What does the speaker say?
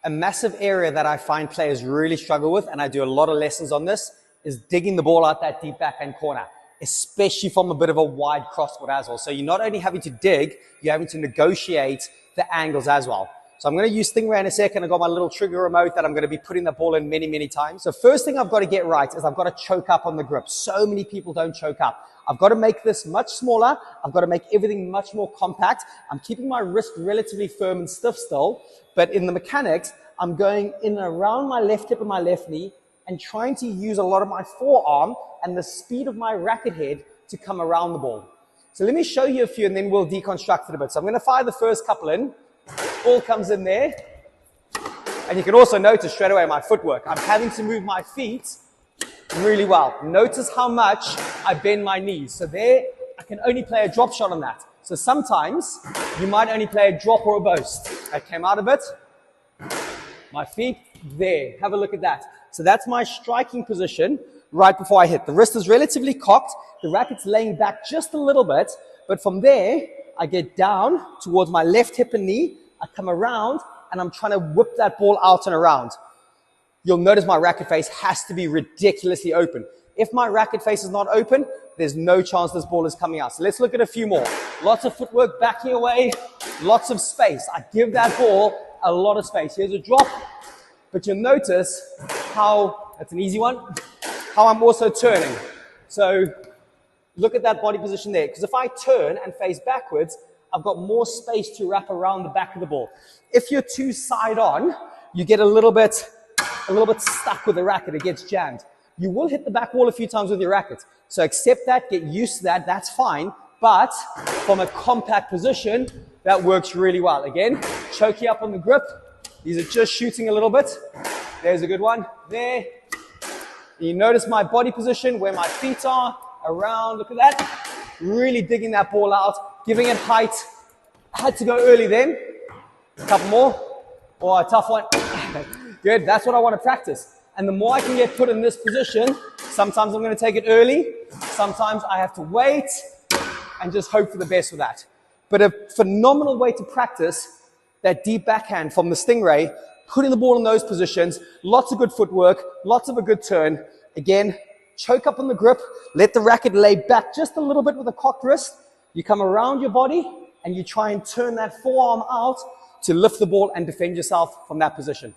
A massive area that I find players really struggle with, and I do a lot of lessons on this, is digging the ball out that deep backhand corner, especially from a bit of a wide crosscourt as well. So you're not only having to dig, you're having to negotiate the angles as well. So I'm going to use Stingray in a second. I've got my little trigger remote that I'm going to be putting the ball in many, many times. So first thing I've got to get right is I've got to choke up on the grip. So many people don't choke up. I've got to make this much smaller. I've got to make everything much more compact. I'm keeping my wrist relatively firm and stiff still, but in the mechanics, I'm going in and around my left hip and my left knee and trying to use a lot of my forearm and the speed of my racket head to come around the ball. So let me show you a few and then we'll deconstruct it a bit. So I'm going to fire the first couple in. Ball comes in there. And you can also notice straight away my footwork. I'm having to move my feet really well. Notice how much I bend my knees. So there, I can only play a drop shot on that. So sometimes you might only play a drop or a boast. I came out a bit. My feet there. Have a look at that. So that's my striking position right before I hit. The wrist is relatively cocked. The racket's laying back just a little bit. But from there, I get down towards my left hip and knee. I come around and I'm trying to whip that ball out and around. You'll notice my racket face has to be ridiculously open. If my racket face is not open, there's no chance this ball is coming out. So let's look at a few more. Lots of footwork, backing away, lots of space. I give that ball a lot of space. Here's a drop, but you'll notice how, that's an easy one, how I'm also turning. So look at that body position there, because if I turn and face backwards, I've got more space to wrap around the back of the ball. If you're too side on, you get a little bit stuck with the racket, it gets jammed. You will hit the back wall a few times with your racket. So accept that, get used to that, that's fine. But from a compact position, that works really well. Again, choke you up on the grip. These are just shooting a little bit. There's a good one. There. You notice my body position, where my feet are, around, look at that. Really digging that ball out, giving it height. I had to go early then. A couple more. Oh, a tough one. Good, that's what I want to practice. And the more I can get put in this position, sometimes I'm going to take it early. Sometimes I have to wait and just hope for the best with that. But a phenomenal way to practice that deep backhand from the Stingray, putting the ball in those positions, lots of good footwork, lots of a good turn. Again, choke up on the grip, let the racket lay back just a little bit with a cocked wrist. You come around your body and you try and turn that forearm out to lift the ball and defend yourself from that position.